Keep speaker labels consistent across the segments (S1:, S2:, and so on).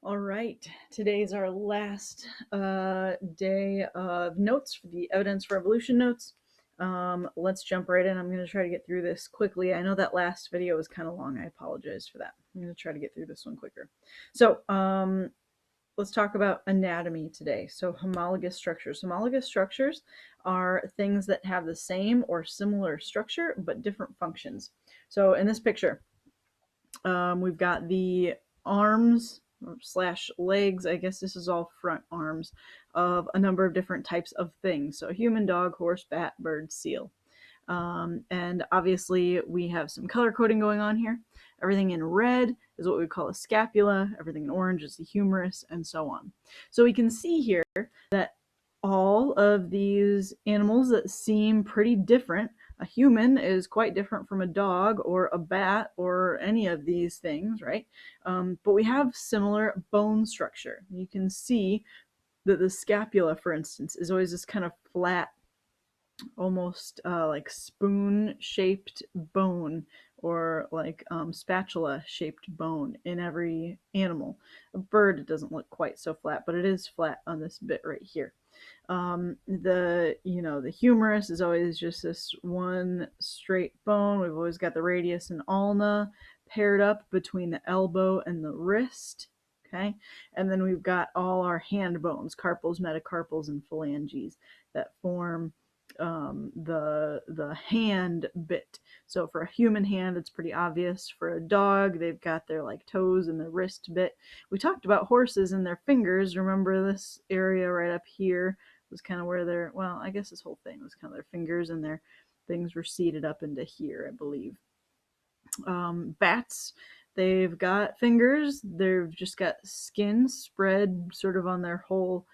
S1: All right, today's our last day of notes for the Evidence for Evolution notes. Let's jump right in. I'm going to try to get through this quickly. I know that last video was kind of long. I apologize for that. I'm going to try to get through this one quicker. So let's talk about anatomy today. So homologous structures. Homologous structures are things that have the same or similar structure but different functions. So in this picture, we've got the arms slash legs, I guess this is all front arms, of a number of different types of things. So human, dog, horse, bat, bird, seal. And obviously we have some color coding going on here. Everything in red is what we call a scapula, everything in orange is the humerus, and so on. So we can see here that all of these animals that seem pretty different, a human is quite different from a dog or a bat or any of these things, right? But we have similar bone structure. You can see that the scapula, for instance, is always this kind of flat, almost like spoon-shaped bone, or like spatula-shaped bone in every animal. A bird, it doesn't look quite so flat, but it is flat on this bit right here. The humerus is always just this one straight bone. We've always got the radius and ulna paired up between the elbow and the wrist. Okay, and then we've got all our hand bones, carpals, metacarpals, and phalanges that form the hand bit. So for a human hand, it's pretty obvious. For a dog, they've got their like toes and the wrist bit. We talked about horses and their fingers. Remember this area right up here was kind of where their, well, I guess this whole thing was kind of their fingers, and their things were seated up into here, I believe. Bats, they've got fingers. They've just got skin spread sort of on their whole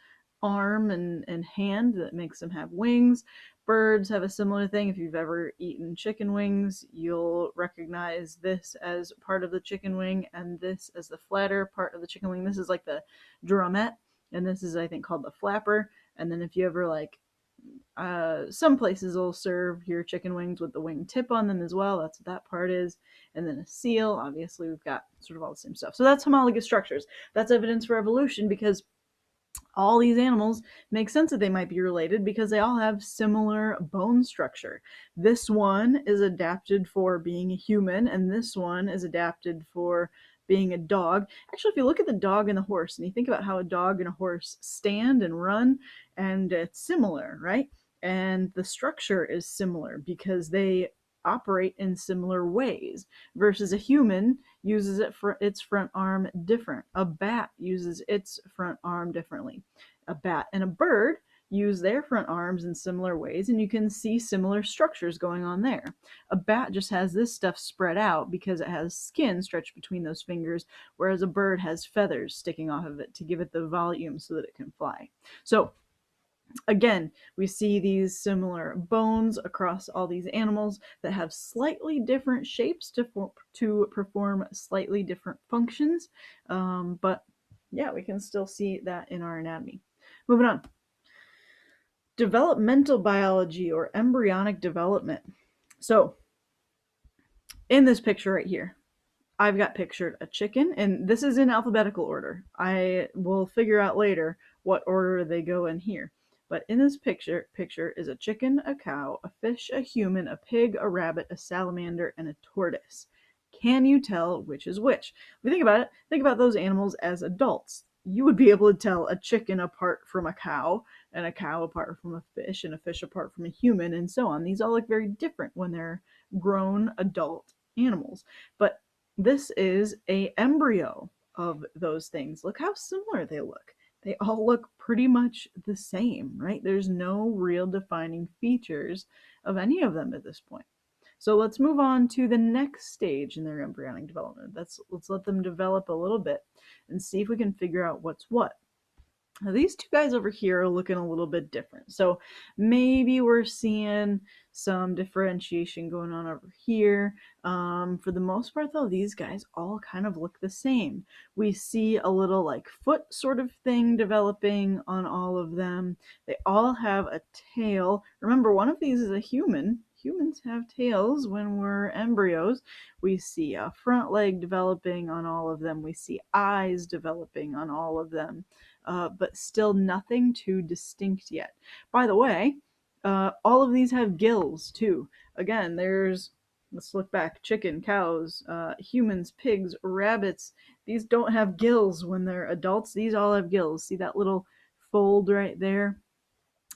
S1: arm and hand that makes them have wings. Birds have a similar thing. If you've ever eaten chicken wings, you'll recognize this as part of the chicken wing and this as the flatter part of the chicken wing. This is like the drumette, and this is, I think, called the flapper. And then if you ever some places will serve your chicken wings with the wing tip on them as well. That's what that part is. And then a seal, obviously we've got sort of all the same stuff. So that's homologous structures. That's evidence for evolution, because all these animals make sense that they might be related because they all have similar bone structure. This one is adapted for being a human, and this one is adapted for being a dog. Actually, if you look at the dog and the horse and you think about how a dog and a horse stand and run, and it's similar, right? And the structure is similar because they operate in similar ways, versus a human uses it for its front arm different. A bat uses its front arm differently. A bat and a bird use their front arms in similar ways, and you can see similar structures going on there. A bat just has this stuff spread out because it has skin stretched between those fingers, whereas a bird has feathers sticking off of it to give it the volume so that it can fly. So again, we see these similar bones across all these animals that have slightly different shapes to perform slightly different functions. But yeah, we can still see that in our anatomy. Moving on. Developmental biology, or embryonic development. So in this picture right here, I've got pictured a chicken, and this is in alphabetical order. I will figure out later what order they go in here. But in this picture is a chicken, a cow, a fish, a human, a pig, a rabbit, a salamander, and a tortoise. Can you tell which is which? If we think about it, think about those animals as adults. You would be able to tell a chicken apart from a cow, and a cow apart from a fish, and a fish apart from a human, and so on. These all look very different when they're grown adult animals. But this is a embryo of those things. Look how similar they look. They all look pretty much the same, right? There's no real defining features of any of them at this point. So let's move on to the next stage in their embryonic development. Let's let them develop a little bit and see if we can figure out what's what. Now, these two guys over here are looking a little bit different. So maybe we're seeing some differentiation going on over here. For the most part, though, these guys all kind of look the same. We see a little like foot sort of thing developing on all of them. They all have a tail. Remember, one of these is a human. humans have tails when we're embryos. We see a front leg developing on all of them. We see eyes developing on all of them, but still nothing too distinct yet. By the way, all of these have gills too. Again, let's look back, chicken, cows, humans, pigs, rabbits. These don't have gills when they're adults. These all have gills. See that little fold right there?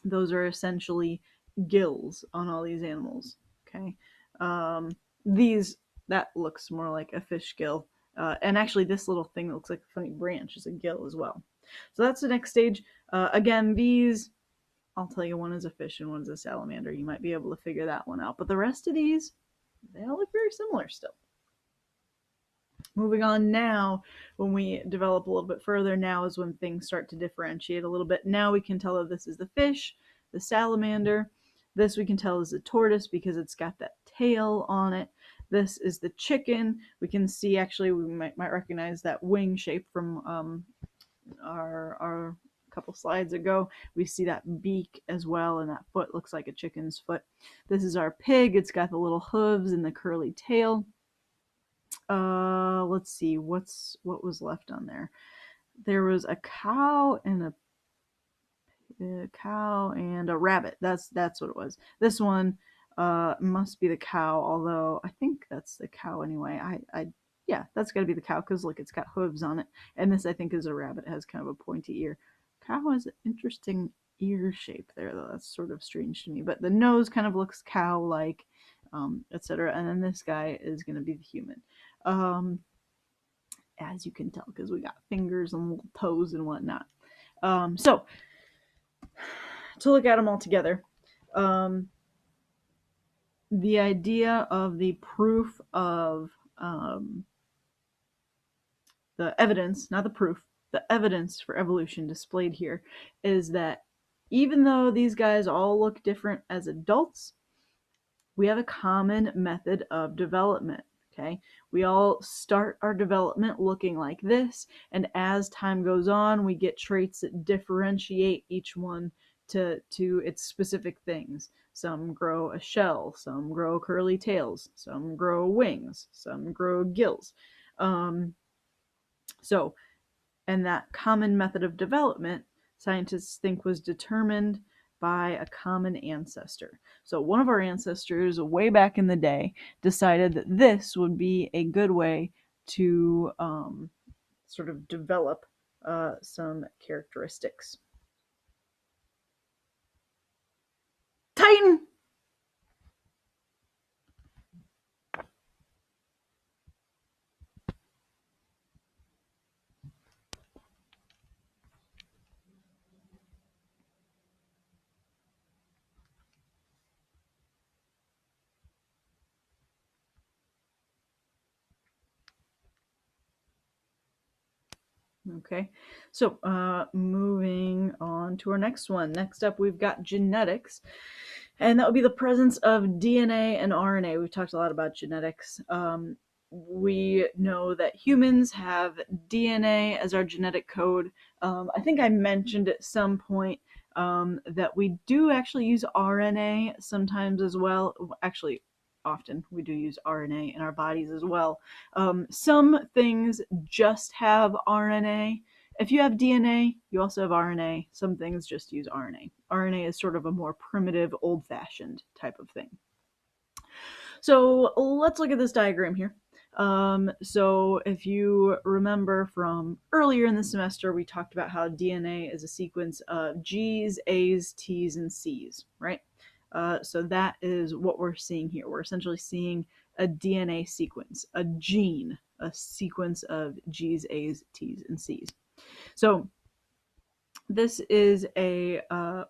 S1: Those are essentially gills on all these animals. Okay. These, that looks more like a fish gill. And actually, this little thing that looks like a funny branch is a gill as well. So that's the next stage. Again, these, I'll tell you, one is a fish and one is a salamander. You might be able to figure that one out. But the rest of these, they all look very similar still. Moving on now, when we develop a little bit further, now is when things start to differentiate a little bit. Now we can tell that this is the fish, the salamander. This we can tell is the tortoise because it's got that tail on it. This is the chicken. We can see, actually, we might recognize that wing shape from our couple slides ago. We see that beak as well, and that foot looks like a chicken's foot. This is our pig. It's got the little hooves and the curly tail. Let's see, what was left on there. There was a cow and a rabbit. That's what it was. This one must be the cow, although I think that's the cow anyway. Yeah, that's got to be the cow because look, it's got hooves on it. And this, I think, is a rabbit. It has kind of a pointy ear. Cow has an interesting ear shape there, though. That's sort of strange to me. But the nose kind of looks cow-like, etc. And then this guy is going to be the human. As you can tell, because we got fingers and little toes and whatnot. So, to look at them all together, the idea of the proof of the evidence, not the proof, the evidence for evolution displayed here is that even though these guys all look different as adults, we have a common method of development. Okay, we all start our development looking like this, and as time goes on, we get traits that differentiate each one to its specific things. Some grow a shell, some grow curly tails, some grow wings, some grow gills. So, and that common method of development, scientists think, was determined by a common ancestor. So one of our ancestors way back in the day decided that this would be a good way to sort of develop some characteristics. Titan! Okay, so moving on to our next one. Next up, we've got genetics, and that would be the presence of DNA and RNA. We've talked a lot about genetics. We know that humans have DNA as our genetic code. I think I mentioned at some point that we do actually use RNA sometimes as well. Actually, often we do use RNA in our bodies as well. Some things just have RNA. If you have DNA, you also have RNA. Some things just use RNA. RNA is sort of a more primitive, old-fashioned type of thing. So let's look at this diagram here. So if you remember from earlier in the semester, we talked about how DNA is a sequence of G's, A's, T's, and C's, right? So that is what we're seeing here. We're essentially seeing a DNA sequence, a gene, a sequence of G's, A's, T's, and C's. So this is a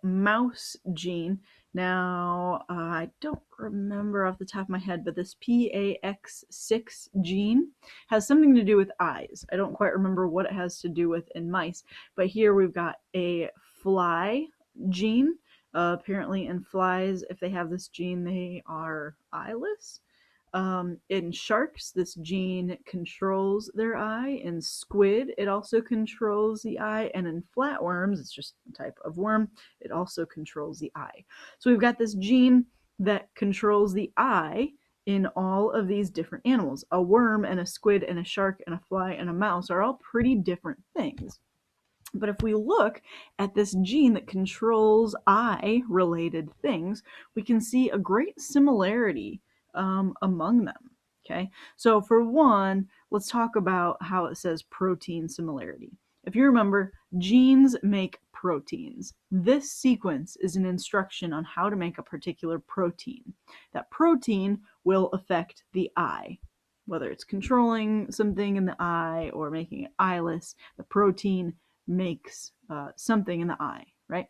S1: mouse gene. Now, I don't remember off the top of my head, but this PAX6 gene has something to do with eyes. I don't quite remember what it has to do with in mice, but here we've got a fly gene. Apparently in flies, if they have this gene, they are eyeless. In sharks, this gene controls their eye. In squid, it also controls the eye. And in flatworms, it's just a type of worm, it also controls the eye. So we've got this gene that controls the eye in all of these different animals. A worm and a squid and a shark and a fly and a mouse are all pretty different things. But if we look at this gene that controls eye-related things, we can see a great similarity among them. Okay, so for one, let's talk about how it says protein similarity. If you remember, genes make proteins. This sequence is an instruction on how to make a particular protein. That protein will affect the eye. Whether it's controlling something in the eye or making it eyeless, the protein makes something in the eye, right?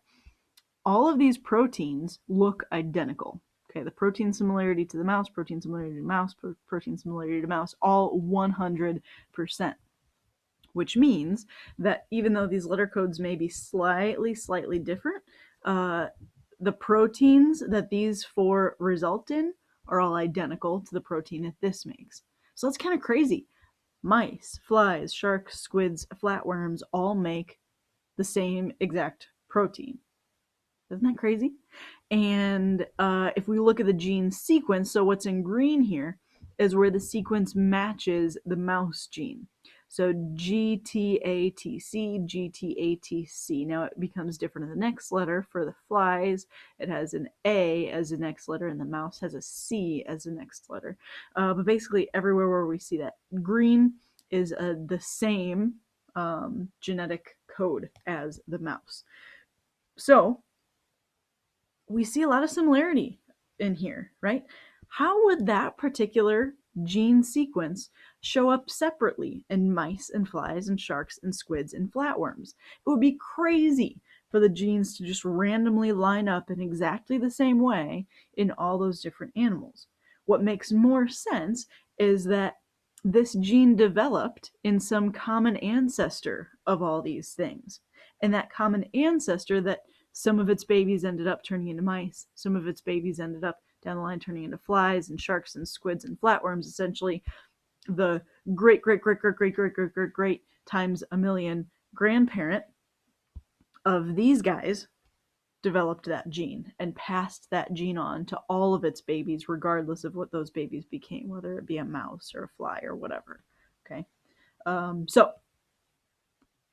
S1: All of these proteins look identical. Okay, the protein similarity to the mouse, protein similarity to mouse, protein similarity to mouse, all 100%. Which means that even though these letter codes may be slightly different, the proteins that these four result in are all identical to the protein that this makes. So that's kind of crazy. Mice, flies, sharks, squids, flatworms all make the same exact protein. Isn't that crazy? And if we look at the gene sequence, so what's in green here is where the sequence matches the mouse gene. So GTATC, GTATC. Now it becomes different in the next letter. For the flies, it has an A as the next letter, and the mouse has a C as the next letter. But basically, everywhere where we see that green is the same genetic code as the mouse. So we see a lot of similarity in here, right? How would that particular gene sequence show up separately in mice and flies and sharks and squids and flatworms? It would be crazy for the genes to just randomly line up in exactly the same way in all those different animals. What makes more sense is that this gene developed in some common ancestor of all these things. And that common ancestor that some of its babies ended up turning into mice. Some of its babies ended up down the line turning into flies and sharks and squids and flatworms. Essentially, the great times a million grandparent of these guys developed that gene and passed that gene on to all of its babies, regardless of what those babies became, whether it be a mouse or a fly or whatever. Okay, so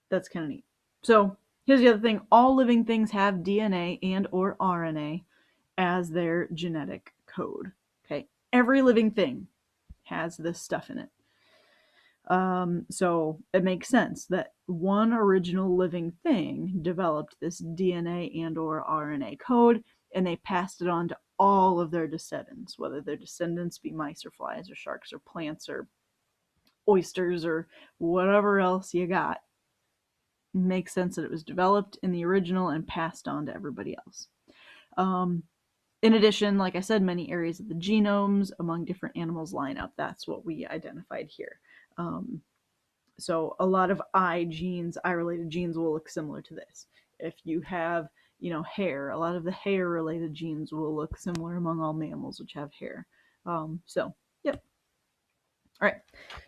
S1: that's kind of neat. So here's the other thing. All living things have DNA and or RNA as their genetic code. Okay. Every living thing has this stuff in it. So it makes sense that one original living thing developed this DNA and or RNA code, and they passed it on to all of their descendants, whether their descendants be mice or flies or sharks or plants or oysters or whatever else you got. Makes sense that it was developed in the original and passed on to everybody else. In addition, like I said, many areas of the genomes among different animals line up. That's what we identified here. So a lot of eye-related genes will look similar to this. If you have, hair, a lot of the hair-related genes will look similar among all mammals which have hair. Yep. All right.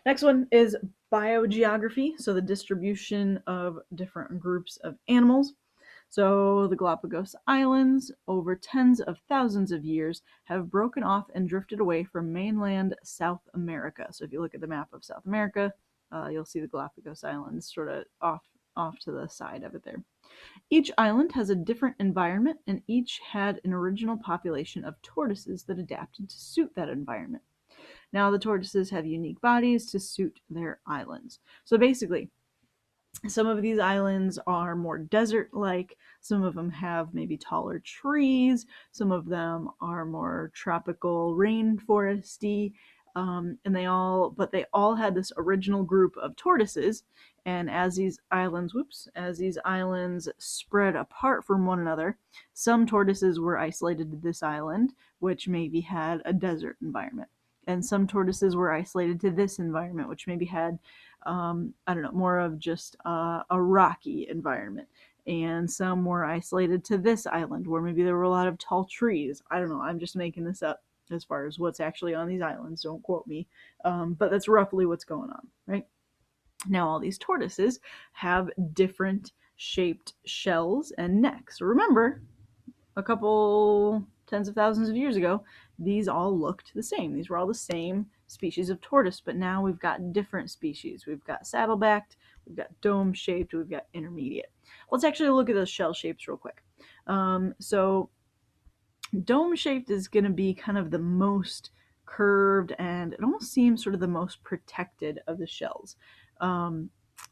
S1: Next one is biogeography, so the distribution of different groups of animals. So the Galapagos Islands, over tens of thousands of years, have broken off and drifted away from mainland South America. So if you look at the map of South America, you'll see the Galapagos Islands sort of off to the side of it there. Each island has a different environment, and each had an original population of tortoises that adapted to suit that environment. Now the tortoises have unique bodies to suit their islands. So basically, some of these islands are more desert-like, some of them have maybe taller trees, some of them are more tropical rainforesty, and they all had this original group of tortoises, and as these islands spread apart from one another, some tortoises were isolated to this island, which maybe had a desert environment, and some tortoises were isolated to this environment, which maybe had more of just a rocky environment. And some were isolated to this island where maybe there were a lot of tall trees. I don't know. I'm just making this up as far as what's actually on these islands. Don't quote me. But that's roughly what's going on, right? Now, all these tortoises have different shaped shells and necks. Remember, a couple tens of thousands of years ago, these all looked the same. These were all the same species of tortoise, but now we've got different species. We've got saddle-backed, we've got dome-shaped, we've got intermediate. Let's actually look at those shell shapes real quick. So dome-shaped is going to be kind of the most curved, and it almost seems sort of the most protected of the shells.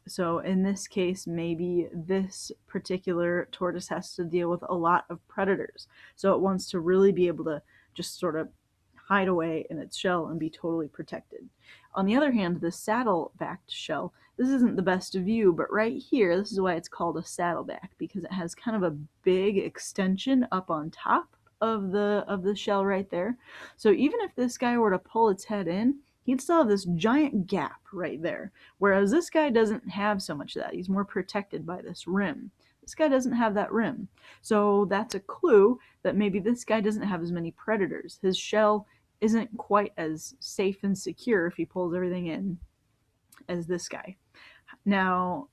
S1: So in this case, maybe this particular tortoise has to deal with a lot of predators. So it wants to really be able to just sort of hide away in its shell and be totally protected. On the other hand, the saddle-backed shell, this isn't the best view, but right here, this is why it's called a saddleback, because it has kind of a big extension up on top of the shell right there. So even if this guy were to pull its head in, he'd still have this giant gap right there. Whereas this guy doesn't have so much of that. He's more protected by this rim. This guy doesn't have that rim. So that's a clue that maybe this guy doesn't have as many predators. His shell isn't quite as safe and secure if he pulls everything in as this guy. Now,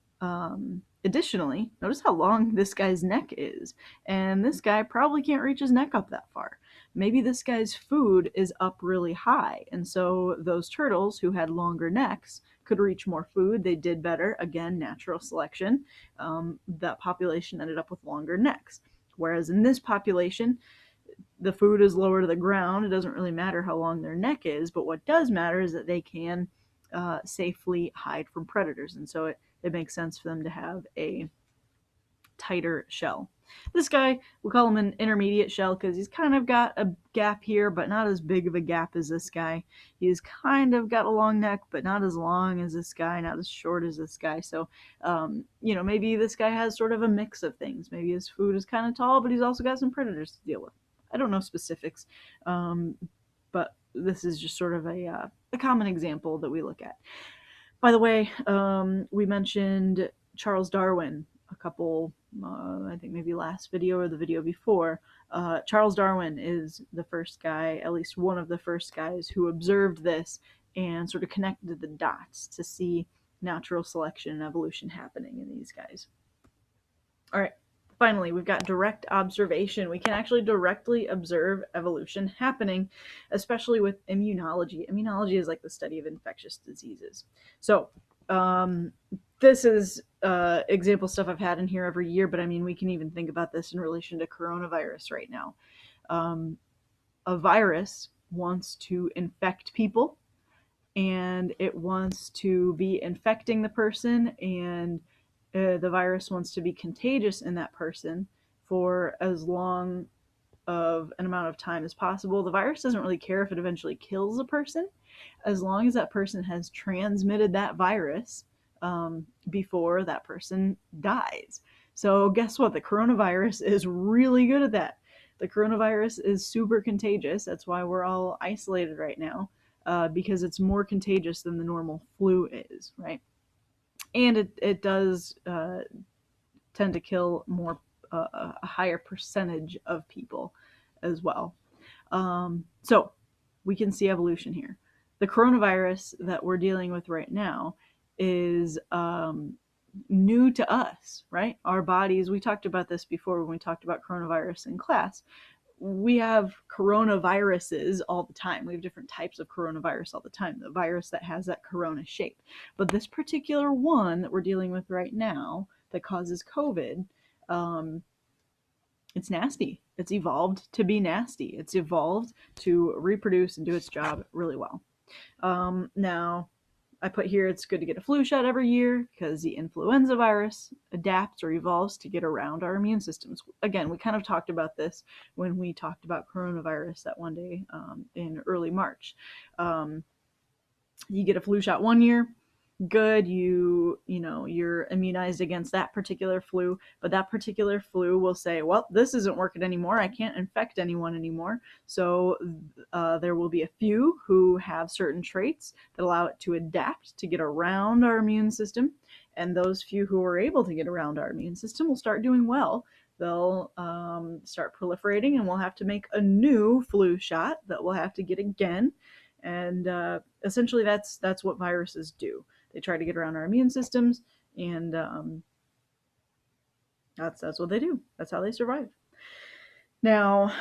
S1: additionally, notice how long this guy's neck is. And this guy probably can't reach his neck up that far. Maybe this guy's food is up really high. And so those turtles who had longer necks could reach more food. They did better. Again, natural selection. That population ended up with longer necks. Whereas in this population, the food is lower to the ground. It doesn't really matter how long their neck is, but what does matter is that they can safely hide from predators. And so it makes sense for them to have a tighter shell. This guy, we call him an intermediate shell because he's kind of got a gap here, but not as big of a gap as this guy. He's kind of got a long neck, but not as long as this guy, not as short as this guy. So, maybe this guy has sort of a mix of things. Maybe his food is kind of tall, but he's also got some predators to deal with. I don't know specifics, but this is just sort of a common example that we look at. By the way, we mentioned Charles Darwin a couple, I think maybe last video or the video before. Charles Darwin is the first guy, at least one of the first guys, who observed this and sort of connected the dots to see natural selection and evolution happening in these guys. All right. Finally, we've got direct observation. We can actually directly observe evolution happening, especially with immunology. Immunology is like the study of infectious diseases. So this is example stuff I've had in here every year, but I mean, we can even think about this in relation to coronavirus right now. A virus wants to infect people, and it wants to be infecting the person, and the virus wants to be contagious in that person for as long of an amount of time as possible. The virus doesn't really care if it eventually kills a person, as long as that person has transmitted that virus before that person dies. So guess what? The coronavirus is really good at that. The coronavirus is super contagious. That's why we're all isolated right now, because it's more contagious than the normal flu is, right? And it does tend to kill more a higher percentage of people as well. So we can see evolution here. The coronavirus that we're dealing with right now is new to us, right? Our bodies, we talked about this before when we talked about coronavirus in class. We have coronaviruses all the time. We have different types of coronavirus all the time. The virus that has that corona shape. But this particular one that we're dealing with right now that causes COVID, it's nasty. It's evolved to be nasty. It's evolved to reproduce and do its job really well. Now, I put here it's good to get a flu shot every year because the influenza virus adapts or evolves to get around our immune systems. Again, we kind of talked about this when we talked about coronavirus that one day in early March. You get a flu shot one year, good, you're immunized against that particular flu, but that particular flu will say, well, this isn't working anymore. I can't infect anyone anymore. So there will be a few who have certain traits that allow it to adapt to get around our immune system. And those few who are able to get around our immune system will start doing well. They'll start proliferating, and we'll have to make a new flu shot that we'll have to get again. And essentially that's what viruses do. They try to get around our immune systems, and that's what they do. That's how they survive. Now,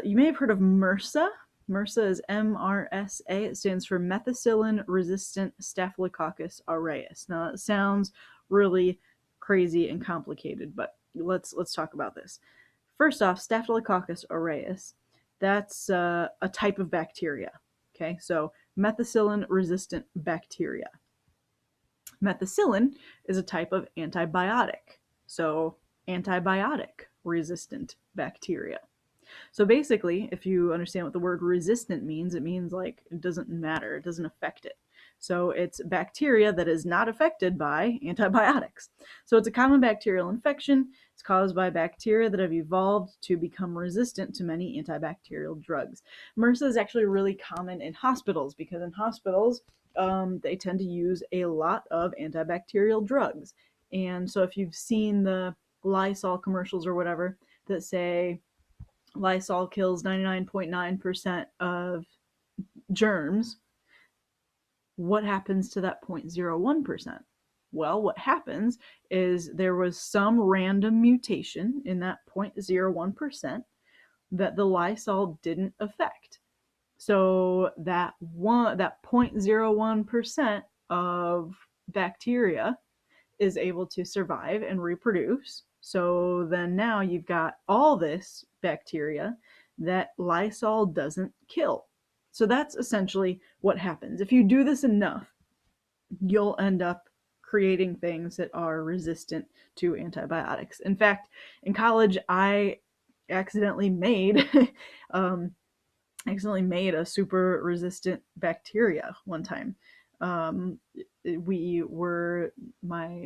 S1: you may have heard of MRSA. MRSA is MRSA. It stands for methicillin-resistant Staphylococcus aureus. Now, it sounds really crazy and complicated, but let's talk about this. First off, Staphylococcus aureus, that's a type of bacteria. Okay, so methicillin-resistant bacteria. Methicillin is a type of antibiotic, so antibiotic resistant bacteria. So basically, if you understand what the word resistant means, it means like it doesn't matter, it doesn't affect it. So it's bacteria that is not affected by antibiotics. So it's a common bacterial infection. It's caused by bacteria that have evolved to become resistant to many antibacterial drugs. MRSA is actually really common in hospitals because in hospitals, they tend to use a lot of antibacterial drugs. And so if you've seen the Lysol commercials or whatever that say Lysol kills 99.9% of germs, what happens to that 0.01%? Well, what happens is there was some random mutation in that 0.01% that the Lysol didn't affect. So that 0.01% of bacteria is able to survive and reproduce. So then now you've got all this bacteria that Lysol doesn't kill. So that's essentially what happens. If you do this enough, you'll end up creating things that are resistant to antibiotics. In fact, in college, I accidentally made a super resistant bacteria one time. We were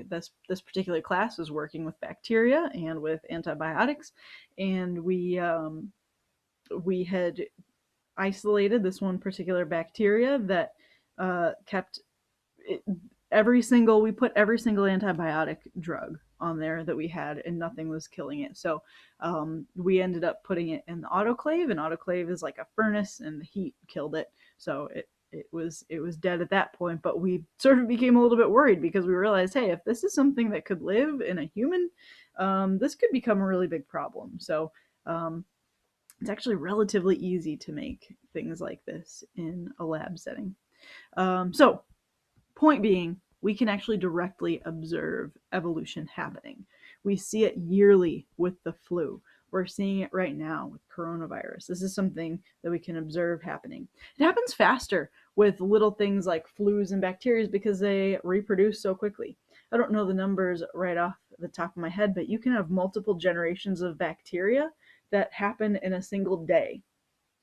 S1: this particular class was working with bacteria and with antibiotics, and we had isolated this one particular bacteria that kept it, we put every single antibiotic drug on there that we had, and nothing was killing it. So we ended up putting it in the autoclave. An autoclave is like a furnace, and the heat killed it. So it was dead at that point. But we sort of became a little bit worried because we realized, hey, if this is something that could live in a human, this could become a really big problem. So it's actually relatively easy to make things like this in a lab setting. So point being, we can actually directly observe evolution happening. We see it yearly with the flu. We're seeing it right now with coronavirus. This is something that we can observe happening. It happens faster with little things like flus and bacteria because they reproduce so quickly. I don't know the numbers right off the top of my head, but you can have multiple generations of bacteria that happen in a single day.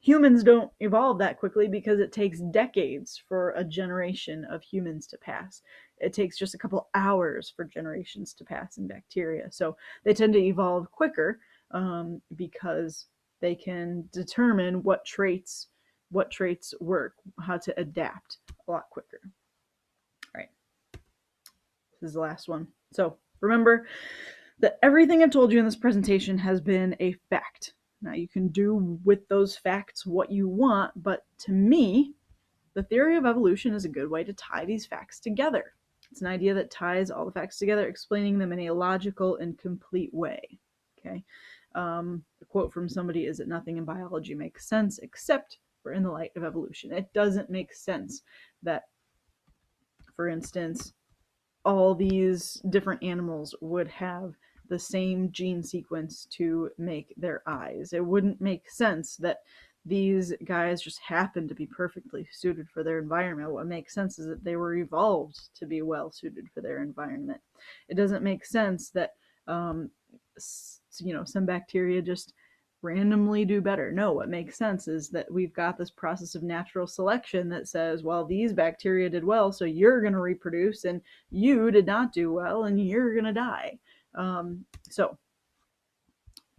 S1: Humans don't evolve that quickly because it takes decades for a generation of humans to pass. It takes just a couple hours for generations to pass in bacteria. So they tend to evolve quicker because they can determine what traits work, how to adapt a lot quicker. All right, this is the last one. So remember that everything I've told you in this presentation has been a fact. Now, you can do with those facts what you want, but to me, the theory of evolution is a good way to tie these facts together. It's an idea that ties all the facts together, explaining them in a logical and complete way. Okay. A quote from somebody is that nothing in biology makes sense except for in the light of evolution. It doesn't make sense that, for instance, all these different animals would have the same gene sequence to make their eyes. It wouldn't make sense that these guys just happen to be perfectly suited for their environment. What makes sense is that they were evolved to be well suited for their environment. It doesn't make sense that some bacteria just randomly do better. No, what makes sense is that we've got this process of natural selection that says, well, these bacteria did well, so you're going to reproduce, and you did not do well, and you're going to die. So,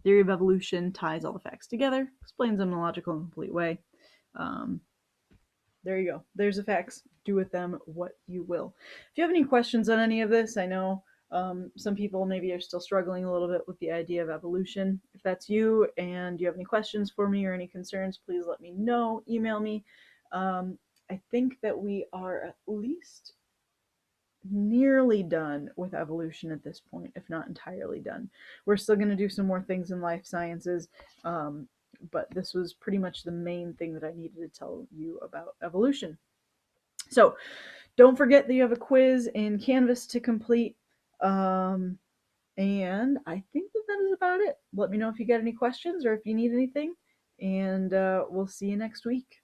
S1: theory of evolution ties all the facts together, explains them in a logical and complete way. There you go. There's the facts. Do with them what you will. If you have any questions on any of this, I know some people maybe are still struggling a little bit with the idea of evolution. If that's you and you have any questions for me or any concerns, please let me know. Email me. I think that we are at least nearly done with evolution at this point, if not entirely done. We're still going to do some more things in life sciences, but this was pretty much the main thing that I needed to tell you about evolution. So don't forget that you have a quiz in Canvas to complete. Um, and I think that that is about it. Let me know if you got any questions or if you need anything, and we'll see you next week.